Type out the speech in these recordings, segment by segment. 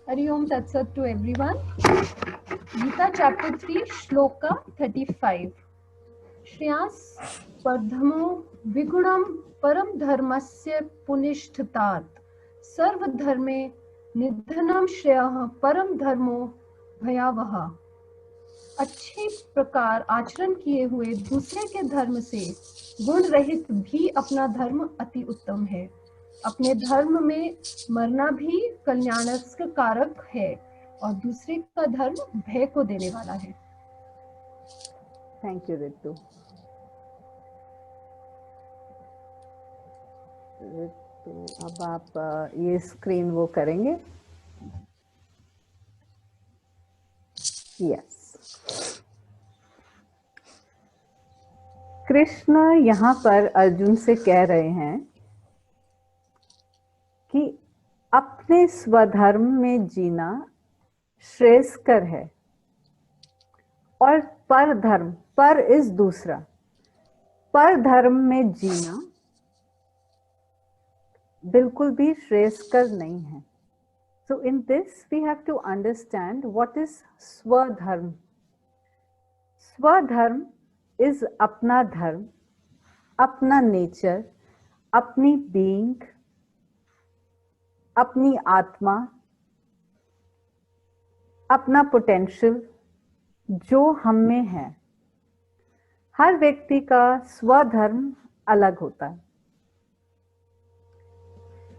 Hari Om Tat Sat to everyone. Gita chapter 3 Shloka 35. Shreyas Pardhamo Vigudam Param Dharmasya Punishthtat Sarva Dharme Nidhanam Shreyah Param Dharmo Bhayavaha. अच्छे प्रकार आचरण किए हुए दूसरे के धर्म से गुण रहित भी अपना धर्म अति उत्तम है। अपने धर्म में मरना भी कल्याणस्क कारक है और दूसरे का धर्म भय को देने वाला है। Thank you Ritu. रितु अब आप ये स्क्रीन वो करेंगे। यस, कृष्ण यहाँ पर अर्जुन से कह रहे हैं कि अपने स्वधर्म में जीना श्रेयस्कर है और पर धर्म, पर इस दूसरा, पर धर्म में जीना बिल्कुल भी श्रेयस्कर नहीं है। So in this we have to understand what is swadharm. Swadharm is अपना धर्म, अपना नेचर, अपनी बीइंग, अपनी आत्मा, अपना पोटेंशियल जो हम में है। हर व्यक्ति का स्वधर्म अलग होता है।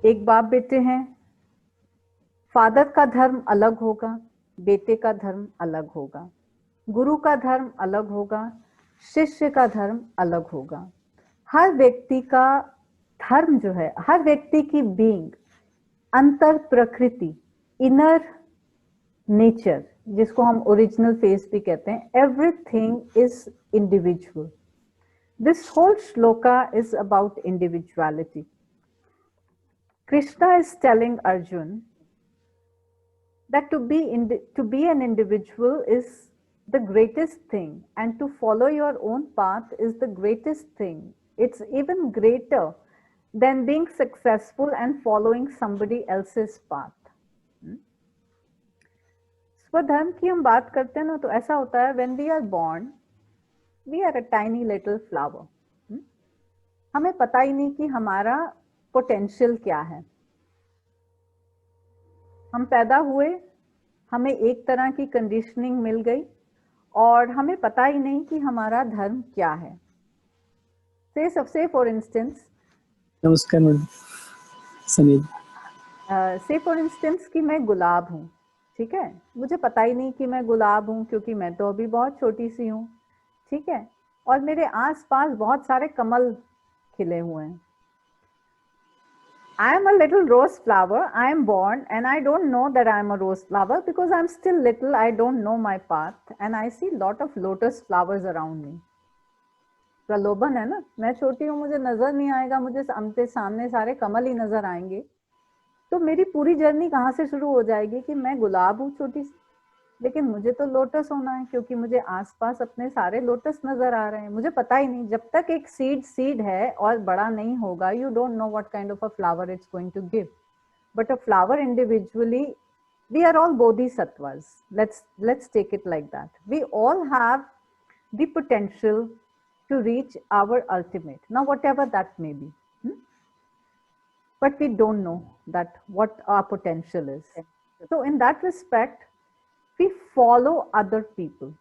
एक बाप बेटे हैं, फादर का धर्म अलग होगा, बेटे का धर्म अलग होगा, गुरु का धर्म अलग होगा, शिष्य का धर्म अलग होगा। हर व्यक्ति का धर्म जो है, हर व्यक्ति की बीइंग, अंतर प्रकृति, इनर नेचर, जिसको हम ओरिजिनल फेस भी कहते हैं, everything is individual. This whole shloka is about individuality. Krishna is telling Arjun that to be an individual is the greatest thing, and to follow your own path is the greatest thing. It's even greater than being successful and following somebody else's path. स्वधर्म की हम बात करते हैं ना, तो ऐसा होता है when we are born we are a tiny little flower. हमें पता ही नहीं कि हमारा पोटेंशियल क्या है। हम पैदा हुए, हमें एक तरह की कंडीशनिंग मिल गई और हमें पता ही नहीं कि हमारा धर्म क्या है। से फॉर इंस्टेंस, नमस्कार मैडम, सनील। से फॉर इंस्टेंस कि मैं गुलाब हूँ, ठीक है, मुझे पता ही नहीं कि मैं गुलाब हूँ क्योंकि मैं तो अभी बहुत छोटी सी हूँ, ठीक है, और मेरे आसपास बहुत सारे कमल खिले हुए हैं। I am a little rose flower. I am born and I don't know that I am a rose flower because I'm still little. I don't know my path and I see lot of lotus flowers around me. प्रलोभन है ना, मैं छोटी हूँ, मुझे नजर नहीं आएगा, मुझे सामने सारे कमल ही नजर आएंगे, तो मेरी पूरी जर्नी कहाँ से शुरू हो जाएगी कि मैं गुलाब हूँ छोटी सी, लेकिन मुझे तो लोटस होना है क्योंकि मुझे आसपास अपने सारे लोटस नजर आ रहे हैं। मुझे पता ही नहीं, जब तक एक सीड है और बड़ा नहीं होगा, you don't know what kind of a flower it's going to give. But a flower individually, we are all bodhisattvas. Let's take it like that. We all have the potential to reach our ultimate, now whatever that may be, but we don't know that what our potential is. So in that respect we follow other people.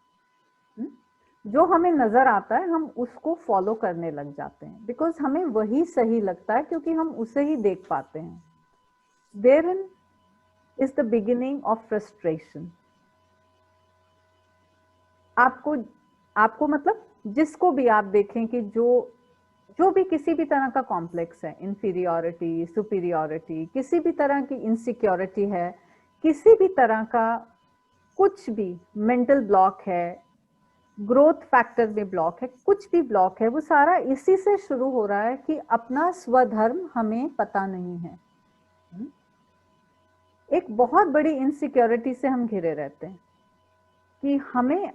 जो हमें नजर आता है हम उसको follow करने लग जाते हैं, बिकॉज हमें वही सही लगता है क्योंकि हम उसे ही देख पाते हैं। Therein is the beginning of frustration. आपको मतलब जिसको भी आप देखें कि जो भी किसी भी तरह का कॉम्प्लेक्स है, इंफीरियोरिटी, सुपीरियोरिटी, किसी भी तरह की इनसिक्योरिटी है, किसी भी तरह का कुछ भी मेंटल ब्लॉक है, ग्रोथ फैक्टर में ब्लॉक है, कुछ भी ब्लॉक है, वो सारा इसी से शुरू हो रहा है कि अपना स्वधर्म हमें पता नहीं है। एक बहुत बड़ी इनसिक्योरिटी से हम घिरे रहते हैं कि हमें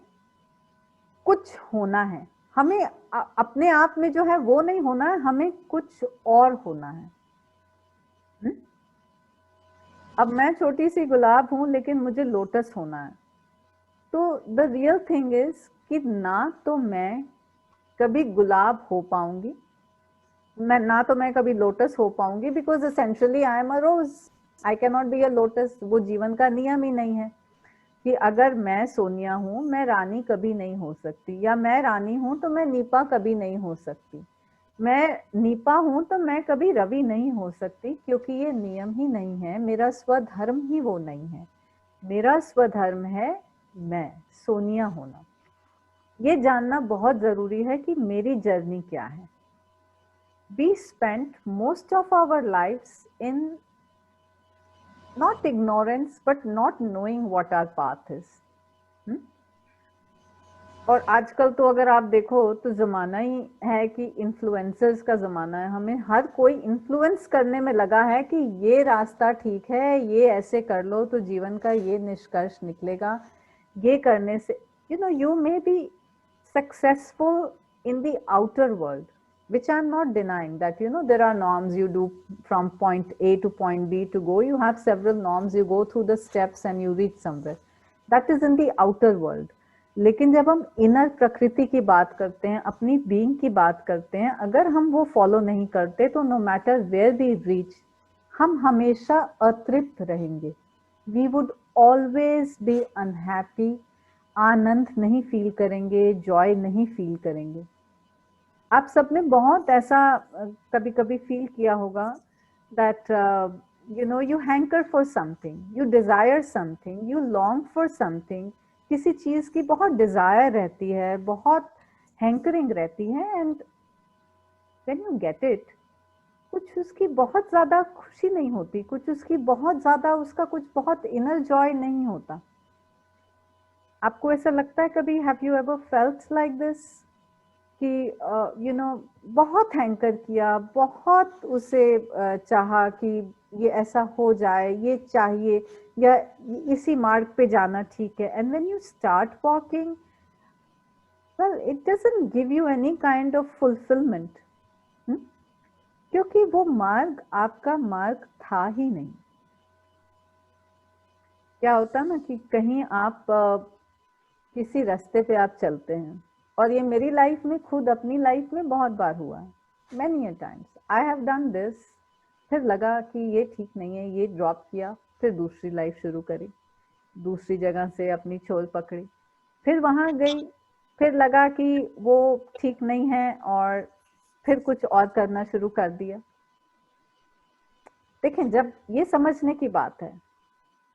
कुछ होना है, हमें अपने आप में जो है वो नहीं होना है, हमें कुछ और होना है। अब मैं छोटी सी गुलाब हूँ लेकिन मुझे लोटस होना है। तो द रियल थिंग इज कि ना तो मैं कभी गुलाब हो पाऊंगी, ना तो मैं कभी लोटस हो पाऊंगी, because essentially I am a rose, I can not be a lotus. वो जीवन का नियम ही नहीं है कि अगर मैं सोनिया हूं मैं रानी कभी नहीं हो सकती, या मैं रानी हूं तो मैं नीपा कभी नहीं हो सकती, मैं नीपा हूं तो मैं कभी रवि नहीं हो सकती, क्योंकि ये नियम ही नहीं है। मेरा स्वधर्म ही वो नहीं है। मेरा स्वधर्म है मैं सोनिया होना। ये जानना बहुत जरूरी है कि मेरी जर्नी क्या है। We spent most of our lives in not ignorance but not knowing what our path is. और आजकल तो अगर आप देखो तो जमाना ही है कि इन्फ्लुएंसर्स का जमाना है। हमें हर कोई इन्फ्लुएंस करने में लगा है कि ये रास्ता ठीक है, ये ऐसे कर लो तो जीवन का ये निष्कर्ष निकलेगा, ये करने से you may be successful in the outer world, which I'm not denying, that there are norms you do from point A to point B to go. You have several norms, you go through the steps and you reach somewhere. That is in the outer world. लेकिन जब हम inner प्रकृति की बात करते हैं, अपनी being की बात करते हैं, अगर हम वो फॉलो नहीं करते तो no matter where we reach, हम हमेशा अतृप्त रहेंगे। We would always be unhappy, आनंद नहीं फील करेंगे, जॉय नहीं फील करेंगे। आप सब ने बहुत ऐसा कभी कभी फील किया होगा that you hanker for something, you desire something, you long for something. किसी चीज की बहुत डिजायर रहती है, बहुत हैंकरिंग रहती है, and when you get it, कुछ उसकी बहुत ज्यादा खुशी नहीं होती, कुछ उसकी बहुत ज्यादा, उसका कुछ बहुत इनर जॉय नहीं होता। आपको ऐसा लगता है कभी? Have you ever felt like this कि बहुत हैंकर किया, बहुत उसे चाहा कि ये ऐसा हो जाए, ये चाहिए, या इसी मार्ग पे जाना ठीक है, and when you start walking, well it doesn't give you any kind of fulfilment, क्योंकि वो मार्ग आपका मार्ग था ही नहीं। क्या होता ना कि कहीं आप किसी रास्ते पे आप चलते हैं, और ये मेरी लाइफ में, खुद अपनी लाइफ में बहुत बार हुआ है, many times I have done this, फिर लगा कि ये ठीक नहीं है, ये ड्रॉप किया, फिर दूसरी लाइफ शुरू करी, दूसरी जगह से अपनी छोल पकड़ी, फिर वहां गई, फिर लगा कि वो ठीक नहीं है, और फिर कुछ और करना शुरू कर दिया। देखें, जब ये समझने की बात है,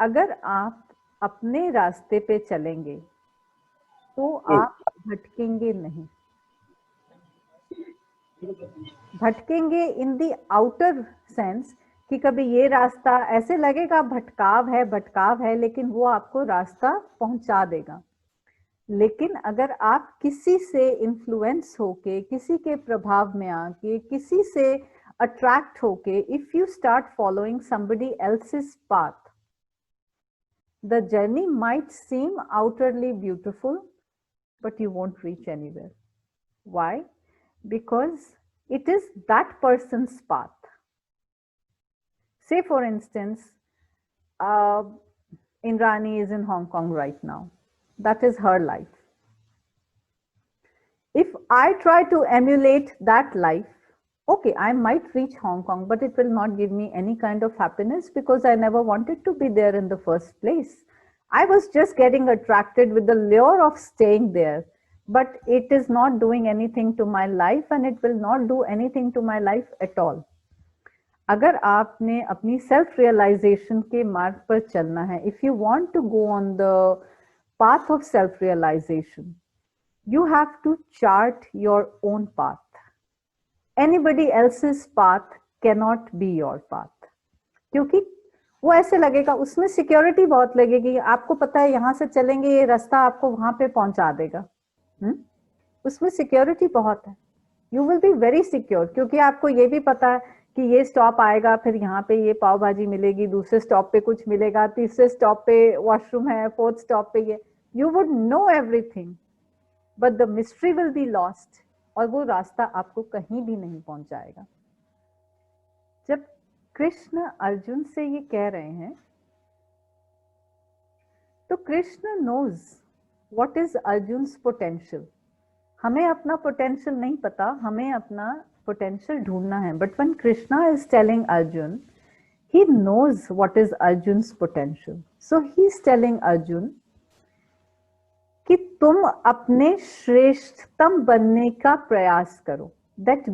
अगर आप अपने रास्ते पे चलेंगे तो आप भटकेंगे नहीं। भटकेंगे इन दी आउटर सेंस कि कभी ये रास्ता ऐसे लगेगा भटकाव है, भटकाव है, लेकिन वो आपको रास्ता पहुंचा देगा। लेकिन अगर आप किसी से इन्फ्लुएंस होके, किसी के प्रभाव में आके, किसी से अट्रैक्ट होके, if you start following somebody else's path, the journey might seem outwardly beautiful, but you won't reach anywhere. Why? Because it is that person's path. Say for instance, Indrani is in Hong Kong right now. That is her life. If I try to emulate that life, okay, I might reach Hong Kong, but it will not give me any kind of happiness because I never wanted to be there in the first place. I was just getting attracted with the lure of staying there, but it is not doing anything to my life, and it will not do anything to my life at all. अगर आपने अपनी self realisation के मार्ग पर चलना है, if you want to go on the path of self realization, you have to chart your own path. Anybody else's path cannot be your path. क्योंकि वो ऐसे लगेगा, उसमें सिक्योरिटी बहुत लगेगी, आपको पता है यहाँ से चलेंगे ये रास्ता आपको वहां पे पहुंचा देगा, उसमें सिक्योरिटी बहुत है। You will be very secure, क्योंकि आपको ये भी पता है कि ये स्टॉप आएगा, फिर यहाँ पे ये पाव भाजी मिलेगी, दूसरे स्टॉप पे कुछ मिलेगा, तीसरे स्टॉप पे वॉशरूम है, फोर्थ स्टॉप पे ये, you would know everything, but the mystery will be lost, और वो रास्ता आपको कहीं भी नहीं पहुंचाएगा। जब कृष्ण अर्जुन से ये कह रहे हैं तो Krishna knows what is Arjun's potential. हमें अपना पोटेंशियल नहीं पता, हमें अपना पोटेंशियल ढूंढना है. But when Krishna is telling Arjun, he knows what is Arjun's potential. So he is telling Arjun कि तुम अपने श्रेष्ठतम बनने का प्रयास करो. That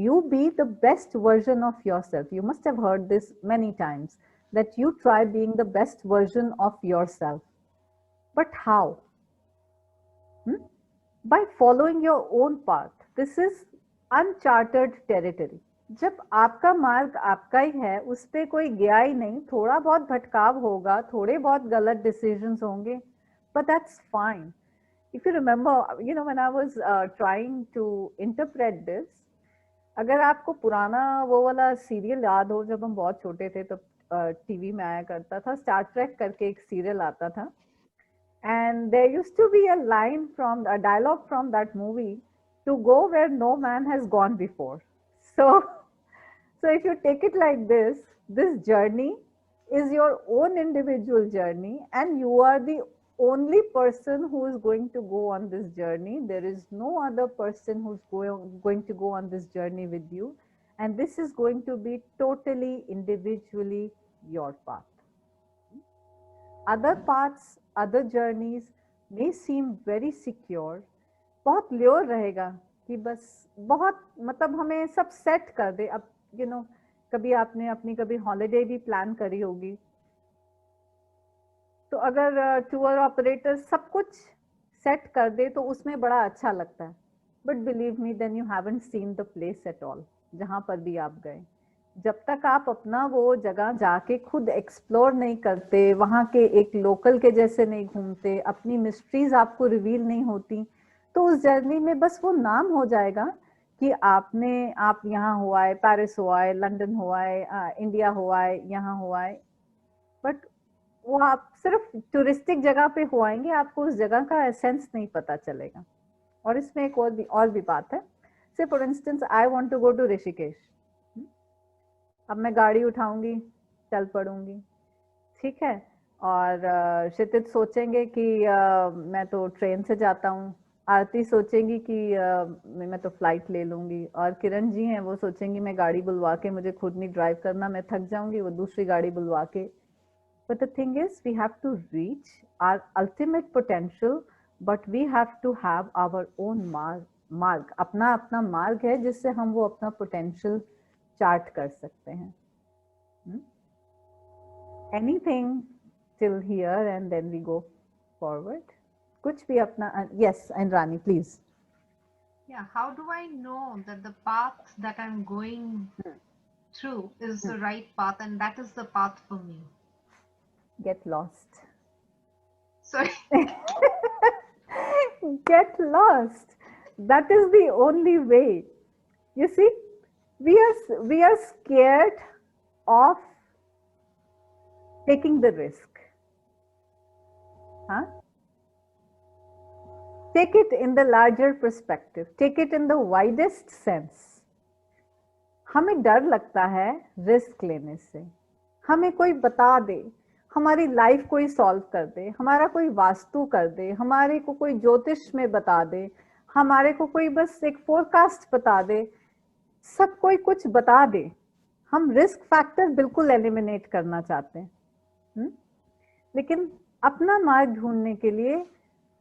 you be the best version of yourself. You must have heard this many times, that you try being the best version of yourself. But how? By following your own path. This is uncharted territory. जब आपका मार्ग आपका ही है, उस पे कोई गया ही नहीं, थोड़ा बहुत भटकाव होगा, थोड़े बहुत गलत डिसीजंस होंगे, but that's fine. If you remember, when I was trying to interpret this, अगर आपको पुराना वो वाला सीरियल याद हो, जब हम बहुत छोटे थे तो टीवी में आया करता था, स्टार ट्रेक करके एक सीरियल आता था, and there used to be a line from a dialogue from that movie, to go where no man has gone before. So if you take it like this journey is your own individual journey, and you are the only person who is going to go on this journey. There is no other person who's going to go on this journey with you, and this is going to be totally individually your path. Other paths, other journeys may seem very secure. बहुत lure रहेगा कि बस बहुत मतलब हमें सब set कर दे. अब कभी आपने अपनी कभी हॉलिडे भी प्लान करी होगी, तो अगर टूर ऑपरेटर सब कुछ सेट कर दे तो उसमें बड़ा अच्छा लगता है. But believe me, then you haven't seen the place at all. जहाँ पर भी आप गए, जब तक आप अपना वो जगह जाके खुद एक्सप्लोर नहीं करते, वहाँ के एक लोकल के जैसे नहीं घूमते, अपनी मिस्ट्रीज आपको रिवील नहीं होती, तो उस जर्नी में बस वो नाम हो जाएगा कि आप यहाँ हुआ है, पेरिस हुआ है, लंदन हुआ है, इंडिया हुआ है, यहाँ हुआ है. बट वो आप सिर्फ टूरिस्टिक जगह पे हुआएंगे, आपको उस जगह का एसेंस नहीं पता चलेगा. और इसमें एक और भी बात है. Say for instance, I want to go to Rishikesh. अब मैं गाड़ी उठाऊंगी, चल पड़ूंगी, ठीक है, और क्षितिज सोचेंगे कि मैं तो ट्रेन से जाता हूँ, आरती सोचेंगी कि मैं तो फ्लाइट ले लूंगी, और किरण जी हैं वो सोचेंगी मैं गाड़ी बुलवा के, मुझे खुद नहीं ड्राइव करना, मैं थक जाऊंगी, वो दूसरी गाड़ी बुलवा के. But the thing is, we have to reach our ultimate potential, but we have to have our own marg. अपना अपना मार्ग है जिससे हम वो अपना पोटेंशियल चार्ट कर सकते हैं. Anything till here and then we go forward. कुछ भी अपना. yes, and Rani, please. Yeah, how do I know that the path that I'm going through is the right path, and that is the path for me? Get lost. Sorry. Get lost. That is the only way. You see, we are scared of taking the risk. Huh? Take it in the larger perspective. Take it in the widest sense. हमें डर लगता है risk लेने से. हमें कोई बता दे, हमारी लाइफ कोई सॉल्व कर दे, हमारा कोई वास्तु कर दे, हमारे को कोई ज्योतिष में बता दे, हमारे को कोई बस एक फोरकास्ट बता दे, सब कोई कुछ बता दे, हम रिस्क फैक्टर बिल्कुल एलिमिनेट करना चाहते हैं. लेकिन अपना मार्ग ढूंढने के लिए,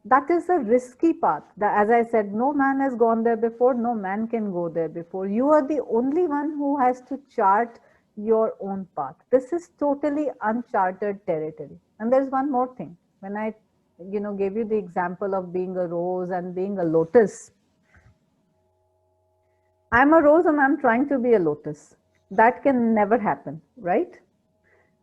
that is a risky path. As I said, no man has gone there before, no man can go there before. You are the only one who has to chart your own path. This is totally uncharted territory. And there's one more thing. When I gave you the example of being a rose and being a lotus, I'm a rose and I'm trying to be a lotus. That can never happen, right?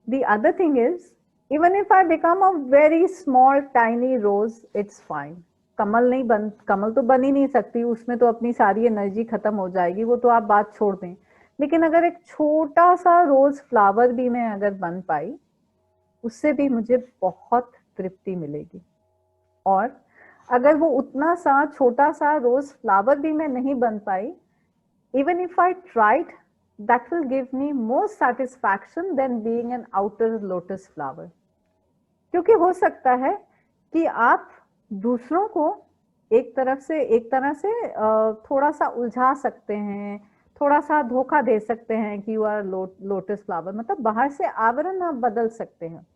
The other thing is, even if I become a very small tiny rose, it's fine. कमल तो बन ही नहीं सकती, उसमें तो अपनी सारी energy खत्म हो जाएगी, वो तो आप बात छोड़ दें. लेकिन अगर एक छोटा सा रोज फ्लावर भी मैं अगर बन पाई, उससे भी मुझे बहुत तृप्ति मिलेगी. और अगर वो उतना सा छोटा सा रोज फ्लावर भी मैं नहीं बन पाई, even if I tried, that will give me more satisfaction than being an outer lotus flower. क्योंकि हो सकता है कि आप दूसरों को एक तरह से थोड़ा सा उलझा सकते हैं, थोड़ा सा धोखा दे सकते हैं कि यू आर लोटस फ्लावर, मतलब बाहर से आवरण आप बदल सकते हैं।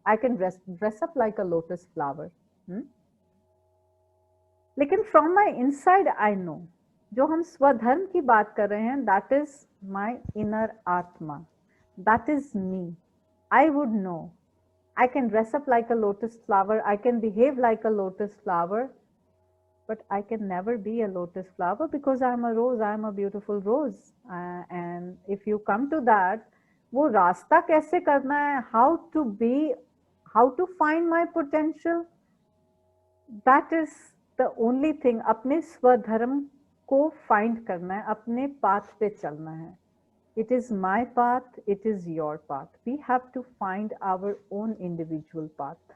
I can dress up like a lotus flower, लेकिन from my inside I know, जो हम स्वधर्म की बात कर रहे हैं, दैट इज माई इनर आत्मा, that is me. I would know I can dress up like a lotus flower, I can behave like a lotus flower, but I can never be a lotus flower because I am a rose, I am a beautiful rose. And if you come to that, वो रास्ता कैसे करना है, how to find my potential, that is the only thing. अपने स्वधर्म को find करना है, अपने पाथ पे चलना है। It is my path, it is your path. We have to find our own individual path.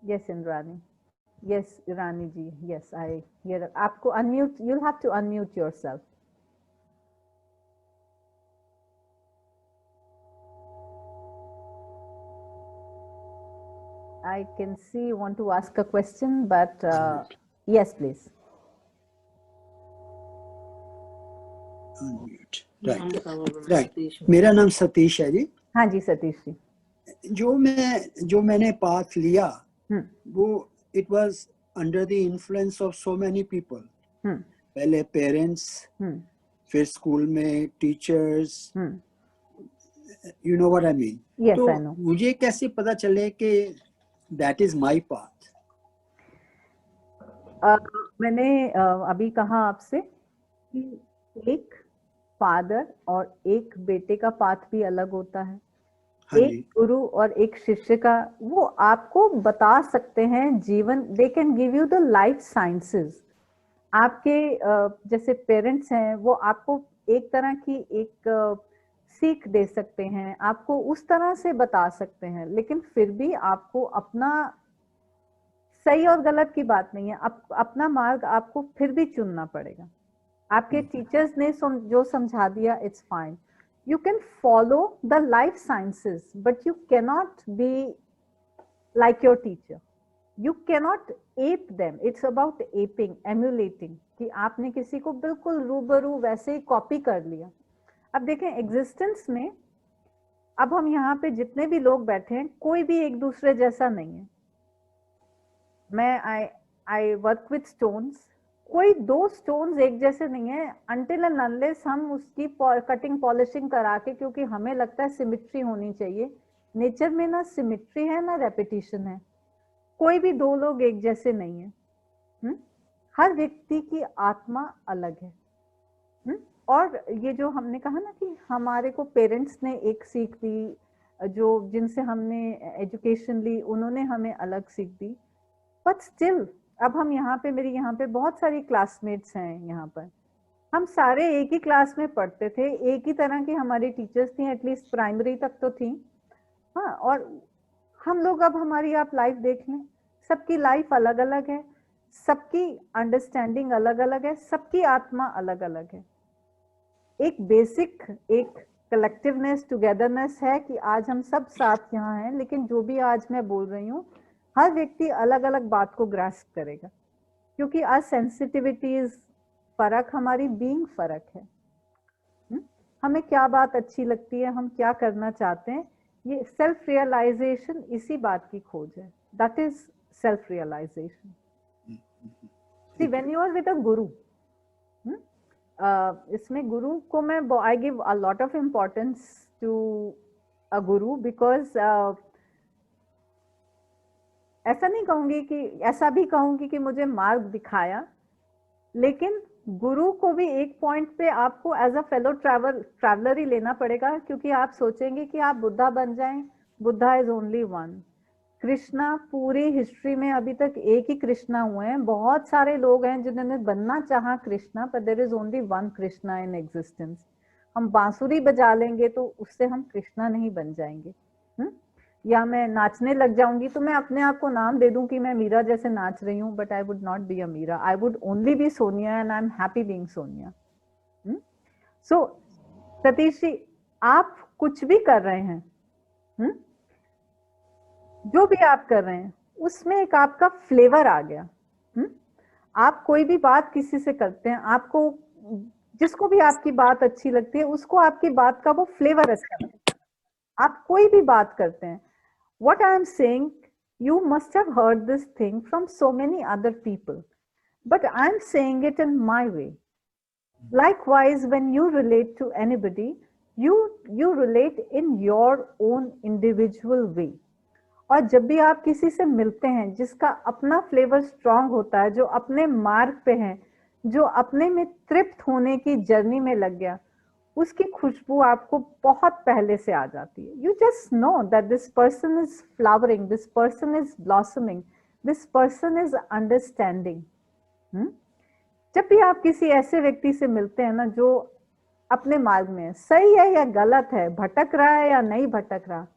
Yes, Indrani. Yes, Irani ji. Yes, I hear. आपको unmute. You'll have to unmute yourself. I can see you want to ask a question, but yes, please. Right. मेरा नाम सतीश है जी। हाँ जी सतीश जी। जो मैंने path लिया वो it was under the influence of so many people. पहले पेरेंट्स, फिर स्कूल में teachers, you know what I mean. Yes, तो I know. मुझे कैसे पता चले कि दैट इज माय पाथ? मैंने अभी कहा आपसे कि एक फादर और एक बेटे का पाथ भी अलग होता है। हाँ एक जी। गुरु और एक शिष्य का, वो आपको बता सकते हैं जीवन, they can give you the life sciences. आपके जैसे पेरेंट्स हैं, वो आपको एक तरह की एक सीख दे सकते हैं, आपको उस तरह से बता सकते हैं, लेकिन फिर भी आपको अपना, सही और गलत की बात नहीं है, अपना मार्ग आपको फिर भी चुनना पड़ेगा। आपके टीचर्स ने जो समझा दिया, it's fine. You can follow the life sciences, but you cannot be like your teacher. You cannot ape them. It's about aping, emulating, कि आपने किसी को बिल्कुल रूबरू वैसे ही कॉपी कर लिया। अब देखें एग्जिस्टेंस में, अब हम यहाँ पे जितने भी लोग बैठे हैं, कोई भी एक दूसरे जैसा नहीं है। मैं आई वर्क विथ स्टोन्स, कोई दो स्टोन्स एक जैसे नहीं है, अनटिल एंड अनलेस हम उसकी कटिंग पॉलिशिंग करा के, क्योंकि हमें लगता है सिमिट्री होनी चाहिए। नेचर में ना सिमिट्री है ना रेपिटेशन है। कोई भी दो लोग एक जैसे नहीं है। हर व्यक्ति की आत्मा अलग है। और ये जो हमने कहा ना कि हमारे को पेरेंट्स ने एक सीख दी, जो जिनसे हमने एजुकेशन ली, उन्होंने हमें अलग सीख दी, बट स्टिल अब हम यहाँ पे, मेरी यहाँ पे बहुत सारी क्लासमेट्स हैं, यहाँ पर हम सारे एक ही क्लास में पढ़ते थे, एक ही तरह की हमारी टीचर्स थी, एटलीस्ट प्राइमरी तक तो थी। हाँ, और हम लोग, अब हमारी आप लाइफ देख लें, सबकी लाइफ अलग अलग है, सबकी अंडरस्टैंडिंग अलग अलग है, सबकी आत्मा अलग अलग है। एक बेसिक, एक कलेक्टिवनेस, टुगेदरनेस है कि आज हम सब साथ यहाँ हैं, लेकिन जो भी आज मैं बोल रही हूँ, हर व्यक्ति अलग अलग बात को ग्रास्प करेगा, क्योंकि आज सेंसिटिविटीज फर्क, हमारी बीइंग फर्क है। हमें क्या बात अच्छी लगती है, हम क्या करना चाहते हैं, ये सेल्फ रियलाइजेशन, इसी बात की खोज है। That is self realization. See when you are with a guru, इसमें गुरु को मैं, I give a lot of importance to a guru, because ऐसा नहीं कहूंगी कि, ऐसा भी कहूंगी कि मुझे मार्ग दिखाया, लेकिन गुरु को भी एक पॉइंट पे आपको एज अ फेलो ट्रैवलर ही लेना पड़ेगा, क्योंकि आप सोचेंगे कि आप बुद्धा बन जाएं। Buddha is only one. Krishna पूरी हिस्ट्री में अभी तक एक ही कृष्णा हुए हैं। बहुत सारे लोग हैं जिन्होंने बनना चाहा कृष्णा, पर there is only one Krishna in existence. हम बांसुरी बजा लेंगे तो उससे हम कृष्णा नहीं बन जाएंगे। या मैं नाचने लग जाऊंगी तो मैं अपने आप को नाम दे दूं कि मैं मीरा जैसे नाच रही हूँ, but I would not be a Meera, I would only be Sonia, and I am happy being Sonia. So Satish ji, आप कुछ भी कर रहे हैं, जो भी आप कर रहे हैं उसमें एक आपका फ्लेवर आ गया। आप कोई भी बात किसी से करते हैं, आपको जिसको भी आपकी बात अच्छी लगती है उसको आपकी बात का वो फ्लेवर अच्छा लगता है। आप कोई भी बात करते हैं, what I am saying, you must have heard this thing from so many other people, but I am saying it in my way. Likewise, when you relate to anybody, you relate in your own individual way. और जब भी आप किसी से मिलते हैं जिसका अपना फ्लेवर स्ट्रांग होता है, जो अपने मार्ग पे है, जो अपने में तृप्त होने की जर्नी में लग गया, उसकी खुशबू आपको बहुत पहले से आ जाती है। You just know that this person is flowering, this person is blossoming, this person is understanding. जब भी आप किसी ऐसे व्यक्ति से मिलते हैं ना जो अपने मार्ग में है, सही है या गलत है, भटक रहा है या नहीं भटक रहा,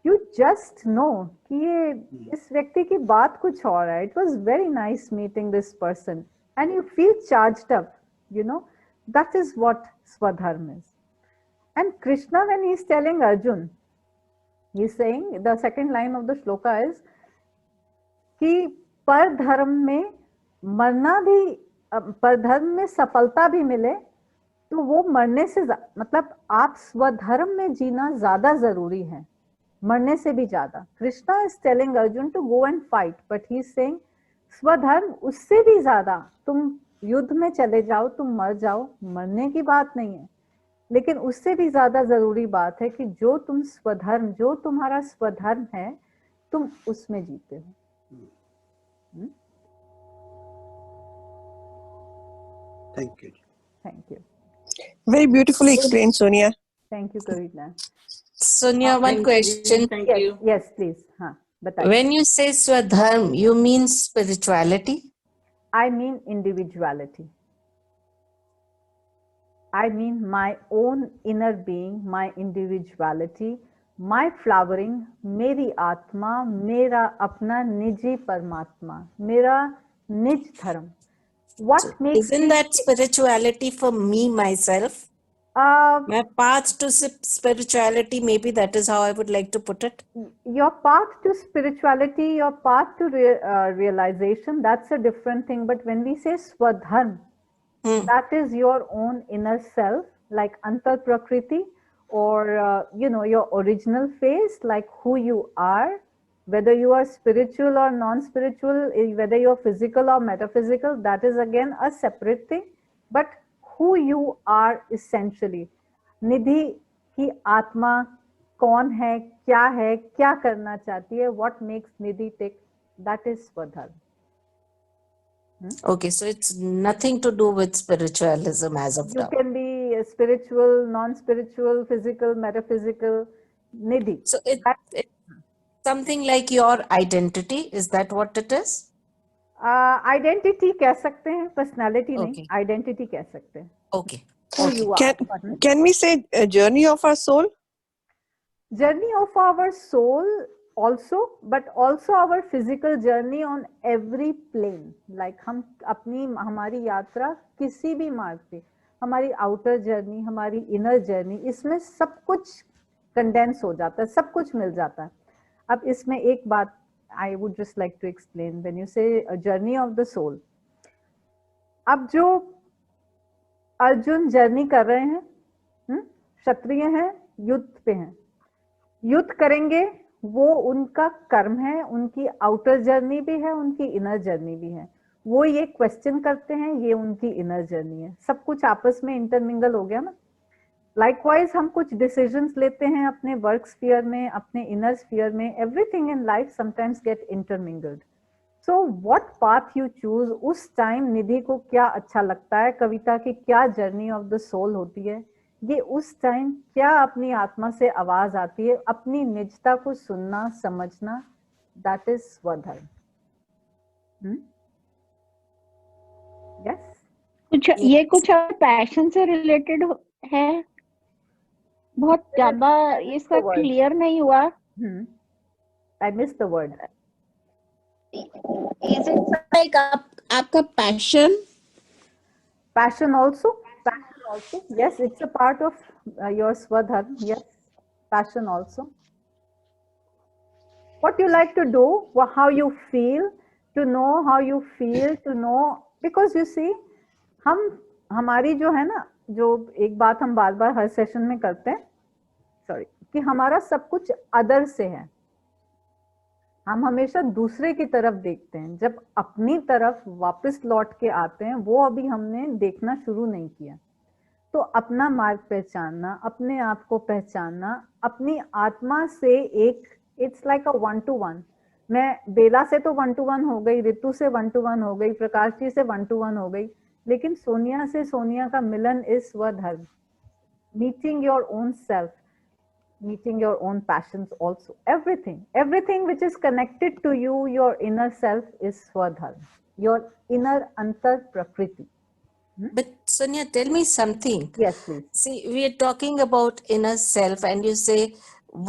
यू जस्ट नो कि ये इस व्यक्ति की बात कुछ और है। It was very nice meeting this person and you feel charged up, you know, that is what Swadharma is. And Krishna, when he is telling Arjun, he is saying, the second line of the shloka is कि पर धर्म में मरना भी, पर धर्म में सफलता भी मिले तो वो मरने से, मतलब आप स्वधर्म में जीना ज्यादा जरूरी है मरने से भी ज्यादा। Krishna is telling Arjun to go and fight, but he is saying swadharma उससे भी ज्यादा, तुम युद्ध में चले जाओ, तुम मर जाओ, मरने की बात नहीं है, लेकिन उससे भी ज्यादा जरूरी बात है कि जो तुम स्वधर्म, जो तुम्हारा स्वधर्म है, तुम उसमें जीते हो। Thank you. Thank you. Very beautifully explained, Sonia. Thank you Kavita. Sonia, one question. Thank yes, you. yes please। हाँ बताइए। When you say Swadharm, you mean spirituality? I mean individuality. I mean my own inner being, my individuality, my flowering, मेरी आत्मा, मेरा अपना निजी परमात्मा, मेरा निज धर्म। What makes Isn't that spirituality for me myself? My path to spirituality, maybe that is how I would like to put it. Your path to spirituality, your path to realization, that's a different thing. But when we say Swadharm, that is your own inner self, like Antar Prakriti, or you know, your original face, like who you are, whether you are spiritual or non-spiritual, whether you are physical or metaphysical, that is again a separate thing. But who you are essentially, निधि की आत्मा कौन है, क्या करना चाहती है, what makes Nidhi tick, that is Swadharm. Okay, so it's nothing to do with spiritualism as of You now. can be spiritual, non-spiritual, physical, metaphysical, nidhi. So it's something like your identity. Is that what it is? Identity कह सकते हैं, personality नहीं, Okay. identity कह सकते हैं. Okay. Who you are. Can we say a journey of our soul? Journey of our soul also, but also our physical journey on every plane. Like हम अपनी हमारी यात्रा किसी भी मार्ग पे, हमारी outer journey, हमारी inner journey, इसमें सब कुछ condense हो जाता है, सब कुछ मिल जाता है. अब इसमें एक बात I would just like to explain when you say a journey of the soul. अब जो अर्जुन जर्नी कर रहे हैं, क्षत्रिय हैं, युद्ध पे हैं, युद्ध करेंगे, वो उनका कर्म है, उनकी आउटर जर्नी भी है, उनकी इनर जर्नी भी है. वो ये क्वेश्चन करते हैं, ये उनकी इनर जर्नी है. सब कुछ आपस में इंटरमिंगल हो गया ना. लाइकवाइज हम कुछ डिसीजंस लेते हैं अपने वर्क स्फीयर में, अपने इनर स्फीयर में. Everything in life sometimes get intermingled. So what path you choose, उस टाइम निधि को क्या अच्छा लगता है, कविता की क्या जर्नी ऑफ द सोल होती है, ये उस टाइम क्या अपनी आत्मा से आवाज आती है, अपनी निजता को सुनना समझना, दैट इज स्वधर्म. कुछ ये कुछ पैशन से रिलेटेड है, बहुत ज्यादा इसका क्लियर नहीं हुआ. I miss the word. Is it like आपका passion also yes, it's a part of your swadharma. Yes, passion also. what you like to do, how you feel, to know how you feel, to know, because you see, हमारी जो है ना, जो एक बात हम बार बार हर session में करते हैं, सॉरी, कि हमारा सब कुछ अदर से है, हम हमेशा दूसरे की तरफ देखते हैं, जब अपनी तरफ वापस लौट के आते हैं वो अभी हमने देखना शुरू नहीं किया। तो अपना मार्ग पहचानना, अपने आप को पहचानना, अपनी आत्मा से एक, इट्स लाइक अ 1-to-1। मैं बेला से तो 1-to-1 हो गई, ऋतु से 1-to-1 हो गई, प्रकाश जी से 1-to-1 हो गई, लेकिन सोनिया से सोनिया का मिलन इज स्वधर्म, meeting your own self, meeting your own passions also. Everything which is connected to you, your inner self, is Swadharma, your inner antar prakriti. But Sonia, tell me something. Yes, please. See, we are talking about inner self, and you say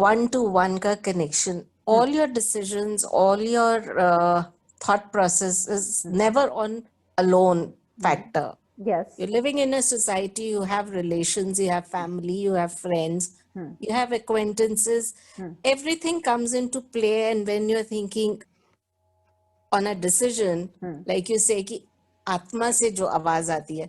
1-to-1 ka connection. All your decisions, all your thought process is never on alone factor. Yes. You're living in a society, you have relations, you have family, you have friends, you have acquaintances. Everything comes into play, and when you're thinking on a decision, like you say कि आत्मा से जो आवाज आती है,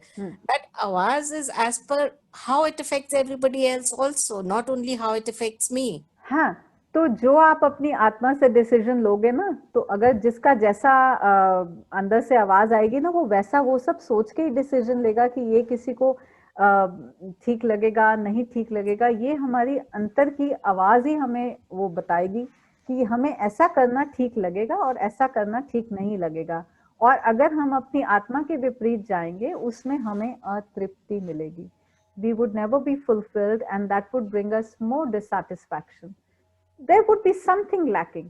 that आवाज is as per how it affects everybody else also, not only how it affects me. हाँ, तो जो आप अपनी आत्मा से डिसीजन लोगे ना, तो अगर जिसका जैसा अंदर से आवाज आएगी ना, वो वैसा वो सब सोच के ही डिसीजन लेगा कि ये किसी को ठीक लगेगा, नहीं ठीक लगेगा। ये हमारी अंतर की आवाज ही हमें वो बताएगी कि हमें ऐसा करना ठीक लगेगा और ऐसा करना ठीक नहीं लगेगा। और अगर हम अपनी आत्मा के विपरीत जाएंगे, उसमें हमें अतृप्ति मिलेगी। We would never be fulfilled, and that would bring us more dissatisfaction. There would be something lacking.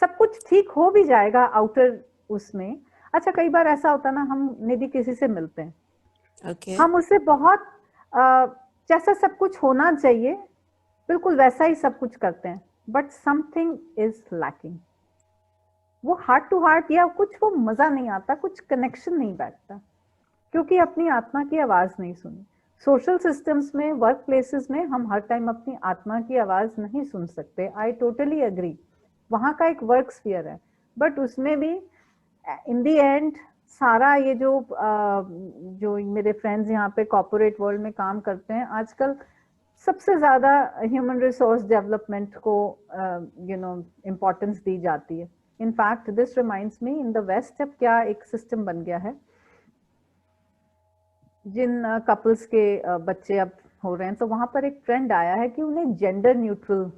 सब कुछ ठीक हो भी जाएगा आउटर उसमें। अच्छा, कई बार ऐसा होता ना, हम निधि किसी से मिलते हैं, Okay. हम उससे बहुत जैसा सब कुछ होना चाहिए बिल्कुल वैसा ही सब कुछ करते हैं, बट समथिंग इज लैकिंग। वो हार्ट टू हार्ट या कुछ वो मजा नहीं आता, कुछ कनेक्शन नहीं बैठता, क्योंकि अपनी आत्मा की आवाज नहीं सुनी। सोशल सिस्टम्स में, वर्क प्लेसेस में हम हर टाइम अपनी आत्मा की आवाज नहीं सुन सकते। आई टोटली एग्री, वहाँ का एक वर्क स्फीयर है, बट उसमें भी इन दी एंड सारा ये जो मेरे फ्रेंड्स यहाँ पे कॉर्पोरेट वर्ल्ड में काम करते हैं आजकल, सबसे ज्यादा ह्यूमन रिसोर्स डेवलपमेंट को इम्पोर्टेंस दी जाती है। In fact this reminds me, in the west अब क्या एक सिस्टम बन गया है, जिन कपल्स के बच्चे अब हो रहे हैं, तो वहां पर एक ट्रेंड आया है कि उन्हें जेंडर न्यूट्रल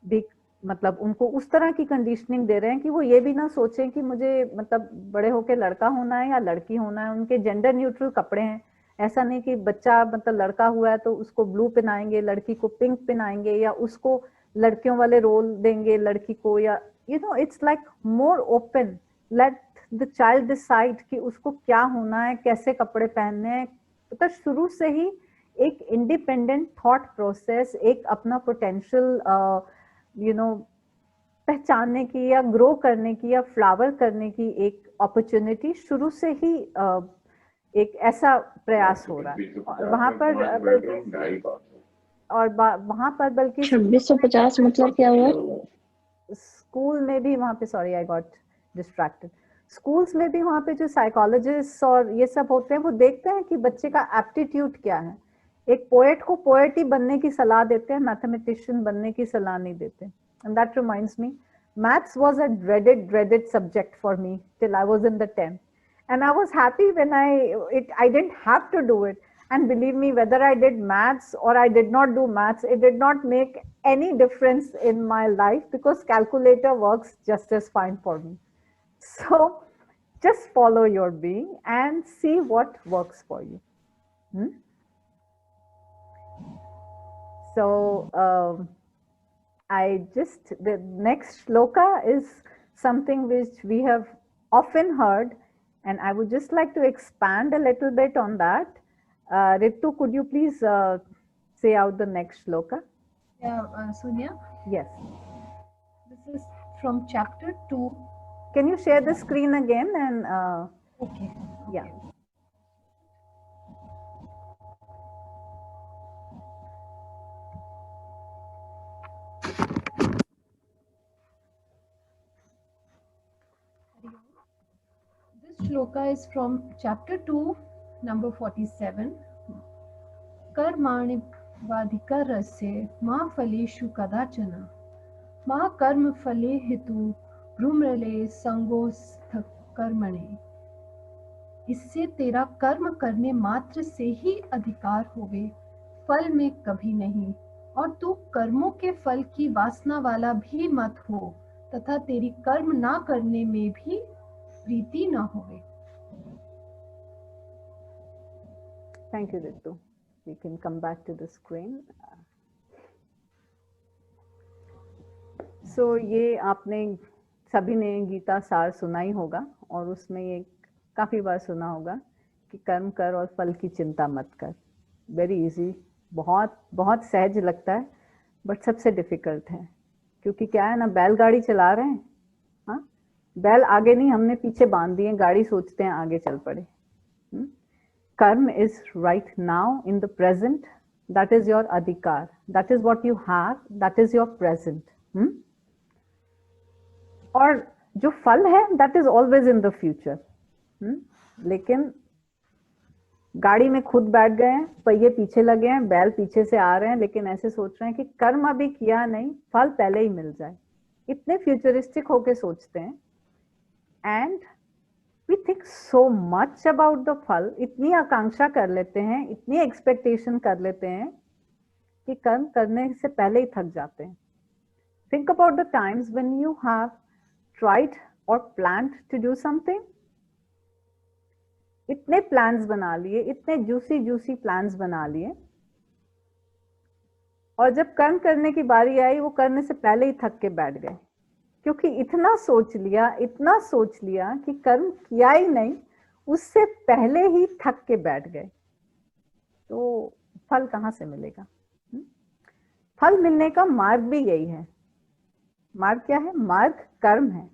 भी, मतलब उनको उस तरह की कंडीशनिंग दे रहे हैं कि वो ये भी ना सोचें कि मुझे मतलब बड़े होके लड़का होना है या लड़की होना है। उनके जेंडर न्यूट्रल कपड़े हैं, ऐसा नहीं कि बच्चा मतलब लड़का हुआ है तो उसको ब्लू पहनाएंगे, लड़की को पिंक पहनाएंगे, या उसको लड़कियों वाले रोल देंगे लड़की को, या it's like more open, let the child decide कि उसको क्या होना है, कैसे कपड़े पहनने हैं। तो शुरू से ही एक इंडिपेंडेंट थॉट प्रोसेस, एक अपना पोटेंशियल पहचानने की या ग्रो करने की या फ्लावर करने की एक अपॉर्चुनिटी शुरू से ही एक ऐसा प्रयास हो रहा है। और वहां पर बल्कि 2650 मतलब क्या हुआ? स्कूल में भी वहां पे, sorry I got distracted, schools में भी वहां पे जो साइकोलॉजिस्ट और ये सब होते हैं, वो देखते हैं कि बच्चे का एप्टीट्यूड क्या है। एक पोएट को पोएट ही बनने की सलाह देते हैं, मैथमेटिशियन बनने की सलाह नहीं देते। And that reminds me, maths was a dreaded subject for me till I was in the 10th, and I was happy when I didn't have to do it. And believe me, whether I did maths or I did not do maths, it did not make any difference in my life, because calculator works just as fine for me. So just follow your being and see what works for you. So the next shloka is something which we have often heard, and I would just like to expand a little bit on that. Ritu, could you please say out the next shloka? Yeah, Sonia? Yes. This is from chapter 2. Can you share the screen again? And okay. Yeah. shloka is from chapter 2, number 47. Karmani vadhikarasya ma phaleshu kadachana ma karma phale hetu brumrale sangostha कर्मणे। इससे तेरा कर्म करने मात्र से ही अधिकार होवे, फल में कभी नहीं, और तू कर्मों के फल की वासना वाला भी मत हो, तथा तेरी कर्म ना करने में भी प्रीति न होवे। Thank you, Ritu. We can come back to the screen. So ये आपने सभी ने गीता सार सुना ही होगा, और उसमें ये काफी बार सुना होगा कि कर्म कर और फल की चिंता मत कर। वेरी इजी, बहुत बहुत सहज लगता है, बट सबसे डिफिकल्ट है, क्योंकि क्या है ना, बैलगाड़ी चला रहे हैं, हाँ, बैल आगे नहीं, हमने पीछे बांध दिए, गाड़ी सोचते हैं आगे चल पड़े। Karma is right now in the present, that is your अधिकार, that is what you have, that is your present. और जो फल है that is always in the future. लेकिन गाड़ी में खुद बैठ गए हैं, पहिए पीछे लगे हैं, बैल पीछे से आ रहे हैं, लेकिन ऐसे सोच रहे हैं कि कर्म अभी किया नहीं, फल पहले ही मिल जाए। इतने फ्यूचरिस्टिक होके सोचते हैं, and we think so much about the phal, इतनी आकांक्षा कर लेते हैं, इतनी एक्सपेक्टेशन कर लेते हैं कि कर्म करने से पहले ही थक जाते हैं। Think about the times when you have tried or planned to do something, इतने प्लान्स बना लिए, इतने जूसी प्लान्स बना लिए, और जब कर्म करने की बारी आई वो करने से पहले ही थक के बैठ गए, क्योंकि इतना सोच लिया कि कर्म किया ही नहीं, उससे पहले ही थक के बैठ गए। तो फल कहाँ से मिलेगा? फल मिलने का मार्ग भी यही है। मार्ग क्या है? मार्ग कर्म है,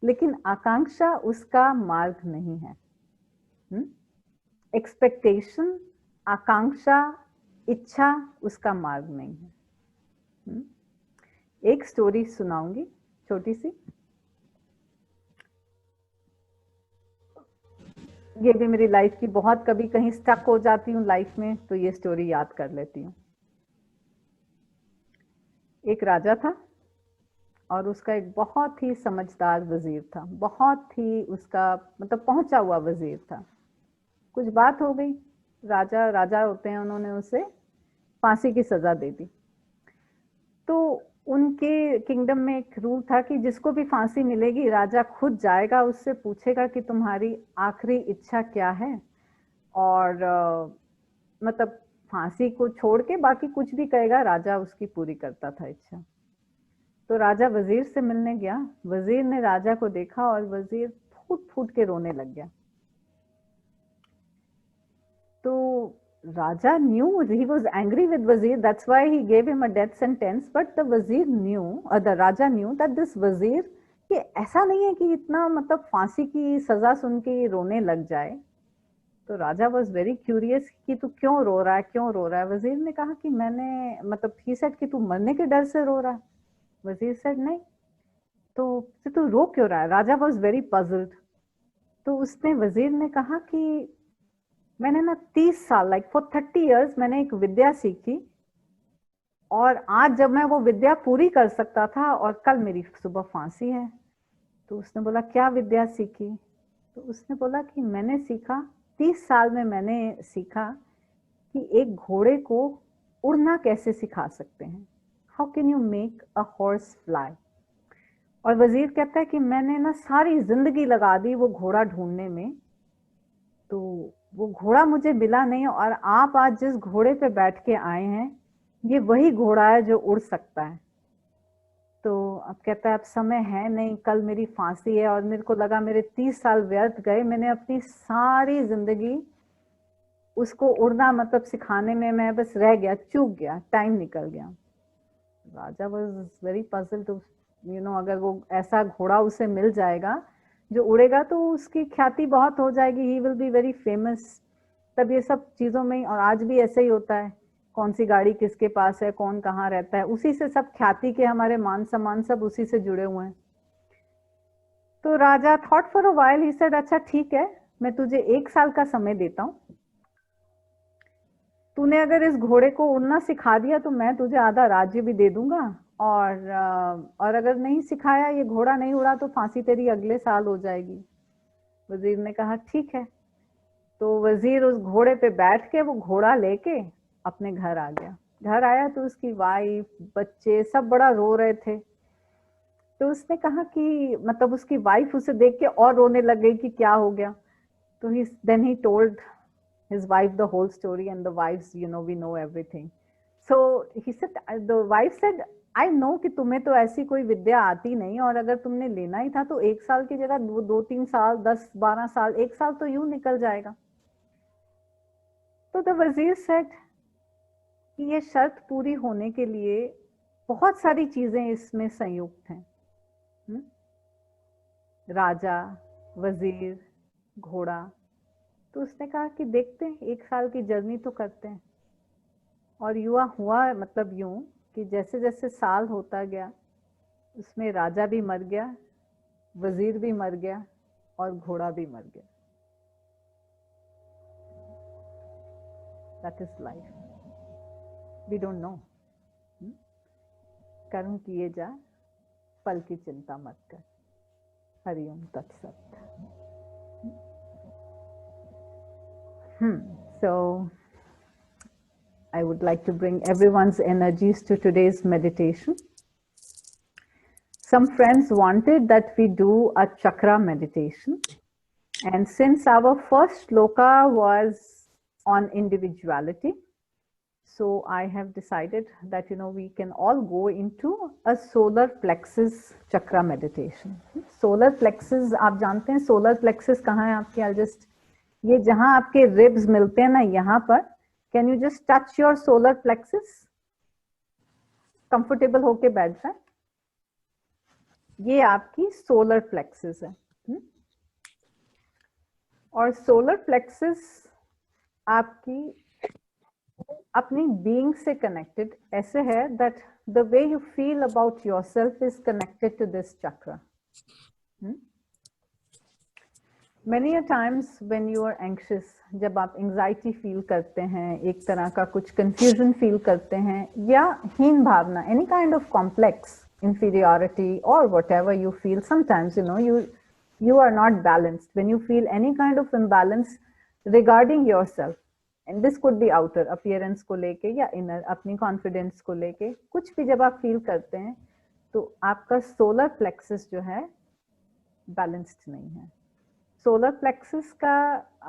लेकिन आकांक्षा उसका मार्ग नहीं है। एक्सपेक्टेशन, आकांक्षा, इच्छा उसका मार्ग नहीं है। एक स्टोरी सुनाऊंगी छोटी सी, ये भी मेरी लाइफ की, बहुत कभी कहीं स्टक हो जाती हूँ लाइफ में तो ये स्टोरी याद कर लेती हूँ। एक राजा था और उसका एक बहुत ही समझदार वजीर था, बहुत ही उसका मतलब पहुंचा हुआ वजीर था। कुछ बात हो गई, राजा होते हैं, उन्होंने उसे फांसी की सजा दे दी। तो उनके किंगडम में एक रूल था कि जिसको भी फांसी मिलेगी, राजा खुद जाएगा, उससे पूछेगा कि तुम्हारी आखिरी इच्छा क्या है, और मतलब फांसी को छोड़ के बाकी कुछ भी कहेगा, राजा उसकी पूरी करता था इच्छा। तो राजा वजीर से मिलने गया, वजीर ने राजा को देखा और वजीर फूट फूट के रोने लग गया। तो राजा knew, he was angry with वजीर, that's why he gave him a death sentence, but the वजीर knew, the Raja knew that this वजीर, कि ऐसा नहीं है कि इतना मतलब फांसी की सजा सुन के ये रोने लग जाए। तो राजा was very curious कि तू क्यों रो रहा है, क्यों रो रहा है? वजीर ने कहा कि मैंने मतलब he said कि तू मरने के डर से रो रहा है। वजीर said नहीं, तो तू रो क्यों रहा है? राजा was very puzzled। तो उसने, वजीर ने कहा कि मैंने ना 30 साल, like for 30 years मैंने एक विद्या सीखी, और आज जब मैं वो विद्या पूरी कर सकता था और कल मेरी सुबह फांसी है। तो उसने बोला क्या विद्या सीखी? तो उसने बोला कि मैंने सीखा, 30 साल में मैंने सीखा कि एक घोड़े को उड़ना कैसे सिखा सकते हैं, how can you make a horse fly. और वजीर कहता है कि मैंने ना सारी जिंदगी लगा दी वो घोड़ा ढूंढने में, तो वो घोड़ा मुझे मिला नहीं, और आप आज जिस घोड़े पे बैठ के आए हैं ये वही घोड़ा है जो उड़ सकता है। तो अब कहता है अब समय है नहीं, कल मेरी फांसी है, और मेरे को लगा मेरे 30 साल व्यर्थ गए, मैंने अपनी सारी जिंदगी उसको उड़ना मतलब सिखाने में मैं बस रह गया, चूक गया, टाइम निकल गया। Raja was very puzzled, you know, अगर वो ऐसा घोड़ा उसे मिल जाएगा जो उड़ेगा तो उसकी ख्याति बहुत हो जाएगी, he will be very famous. तब ये सब चीजों में, और आज भी ऐसे ही होता है, कौन सी गाड़ी किसके पास है, कौन कहाँ रहता है, उसी से सब ख्याति के हमारे मान सम्मान सब उसी से जुड़े हुए हैं। तो raja thought for a while, he said अच्छा ठीक है, मैं तुझे 1 साल का समय देता हूँ, तूने अगर इस घोड़े को उड़ना सिखा दिया तो मैं तुझे आधा राज्य भी दे दूंगा, और अगर नहीं सिखाया, ये घोड़ा नहीं उड़ा, तो फांसी तेरी अगले साल हो जाएगी। वजीर ने कहा ठीक है। तो वजीर उस घोड़े पे बैठ के वो घोड़ा लेके अपने घर आ गया। घर आया तो उसकी वाइफ, बच्चे सब बड़ा रो रहे थे। तो उसने कहा कि मतलब उसकी वाइफ उसे देख के और रोने लग गई कि क्या हो गया। तो then he told his wife the whole story, and the wives, we know everything. So he said, the wife said, I know कि तुम्हें तो ऐसी कोई विद्या आती नहीं, और अगर तुमने लेना ही था तो 1 साल की जगह 2-3 साल, 10-12 साल, 1 साल तो यूं निकल जाएगा। तो द वजीर सेड कि ये शर्त पूरी होने के लिए बहुत सारी चीजें इसमें संयुक्त हैं। राजा, वजीर, घोड़ा। तो उसने कहा कि देखते हैं, 1 साल की जर्नी तो करते हैं। और हुआ मतलब यूं कि जैसे जैसे साल होता गया, उसमें राजा भी मर गया, वजीर भी मर गया, और घोड़ा भी मर गया। That is life. We don't know. कर्म किए जा, फल की चिंता मत कर। हरिओम तत्सत। So I would like to bring everyone's energies to today's meditation. Some friends wanted that we do a chakra meditation, and since our first shloka was on individuality, so I have decided that we can all go into a solar plexus chakra meditation. Solar plexus, आप जानते हैं solar plexus कहाँ है आपके? I'll just, ये जहाँ आपके ribs मिलते हैं ना, यहाँ पर, can you just touch your solar plexus? Comfortable होके बैठ जाए। ये आपकी solar plexus है। और solar plexus आपकी अपनी being से connected ऐसे है that the way you feel about yourself is connected to this chakra. Many a times when you are anxious, जब आप anxiety feel करते हैं, एक तरह का कुछ confusion feel करते हैं, या हीन भावना, any kind of complex, inferiority or whatever you feel, sometimes you are not balanced. When you feel any kind of imbalance regarding yourself, and this could be outer appearance को लेके या inner अपनी confidence को लेके, कुछ भी जब आप feel करते हैं तो आपका solar plexus जो है balanced नहीं है। सोलर प्लेक्सस का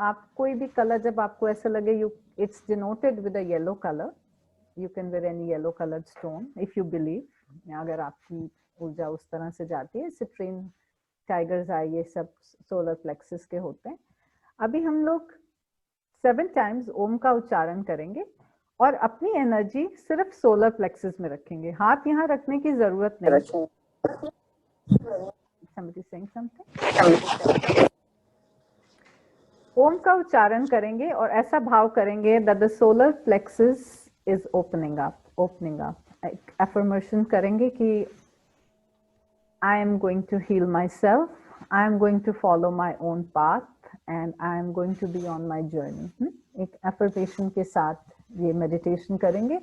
आप कोई भी कलर जब आपको ऐसा लगे, it's denoted with a yellow color. You can wear any yellow colored stone if you believe. अगर आपकी ऊर्जा उस तरह से जाती है, सिट्रीन, टाइगर्स आई, ये सब सोलर प्लेक्सस के होते हैं। अभी हम लोग 7 times ओम का उच्चारण करेंगे और अपनी एनर्जी सिर्फ सोलर प्लेक्सस में रखेंगे। हाथ यहाँ रखने की जरूरत नहीं। Somebody saying something? ओम का उच्चारण करेंगे और ऐसा भाव करेंगे that the solar plexus is opening up. एक affirmation करेंगे कि I am going to heal myself, I am going to follow my own path, and I am going to be on my journey. एक affirmation के साथ ये meditation करेंगे।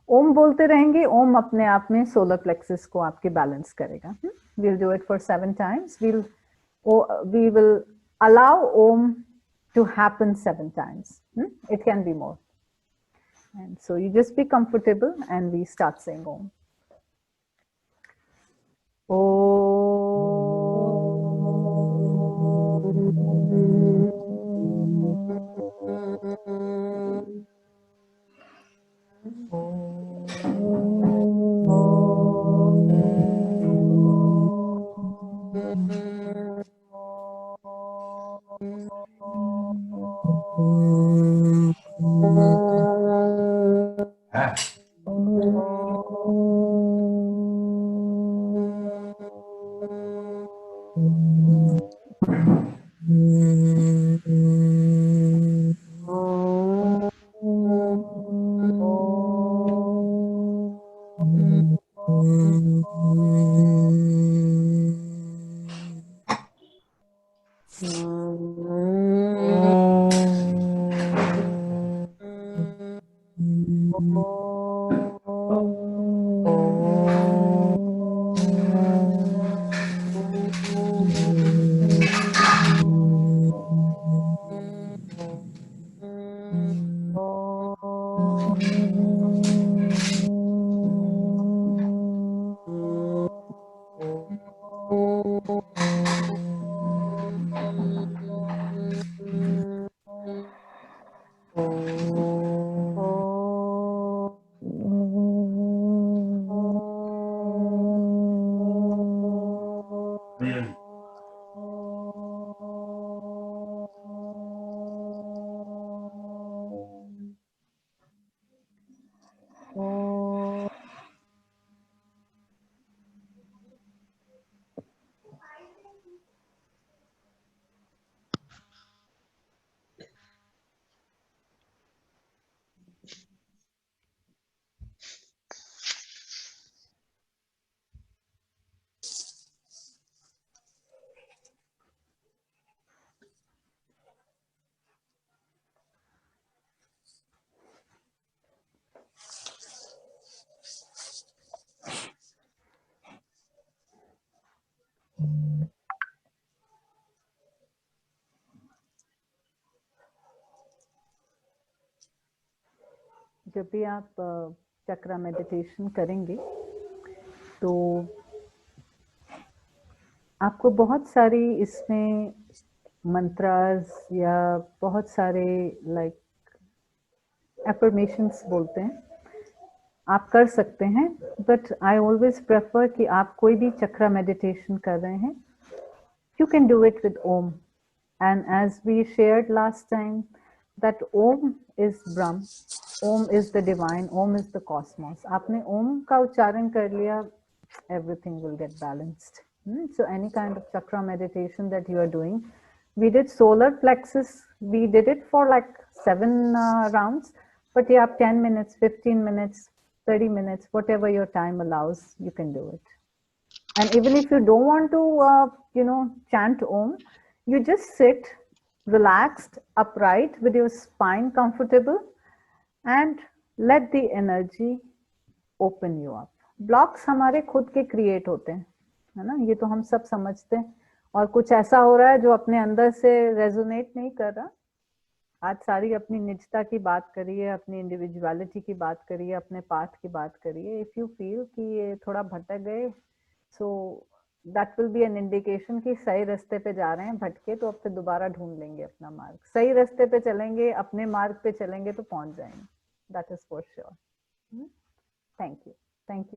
ओम बोलते रहेंगे, ओम अपने आप में solar plexus को आपके balance करेगा। We'll do it for 7 times. We will allow Om to happen 7 times. It can be more. And so you just be comfortable and we start saying Om. जब भी आप चक्रा मेडिटेशन करेंगे तो आपको बहुत सारी इसमें मंत्रास या बहुत सारे लाइक एफर्मेशंस बोलते हैं, आप कर सकते हैं, बट आई ऑलवेज प्रेफर कि आप कोई भी चक्रा मेडिटेशन कर रहे हैं, you can do it with Om. And as we shared last time, that Om is Brahm, Om is the divine, Om is the cosmos. आपने Om का उच्चारण कर लिया, everything will get balanced. So any kind of chakra meditation that you are doing, we did solar plexus, we did it for like 7 rounds, but yeah, 10 minutes, 15 minutes, 30 minutes, whatever your time allows, you can do it. And even if you don't want to, chant Om, you just sit relaxed, upright, with your spine comfortable, and let the energy open you up. Blocks हमारे खुद के create होते हैं, है ना? ये तो हम सब समझते हैं, और कुछ ऐसा हो रहा है जो अपने अंदर से resonate नहीं कर रहा। आज सारी अपनी निजता की बात करिए, अपनी इंडिविजुअलिटी की बात करिए, अपने पाथ की बात करिए। इफ यू फील कि ये थोड़ा भटक गए, so that will be an indication कि सही रास्ते पे जा रहे हैं, भटके तो अब फिर दोबारा ढूंढ लेंगे अपना मार्ग। सही रास्ते पे चलेंगे, अपने मार्ग पे चलेंगे तो पहुंच जाएंगे, that is for sure. Thank you.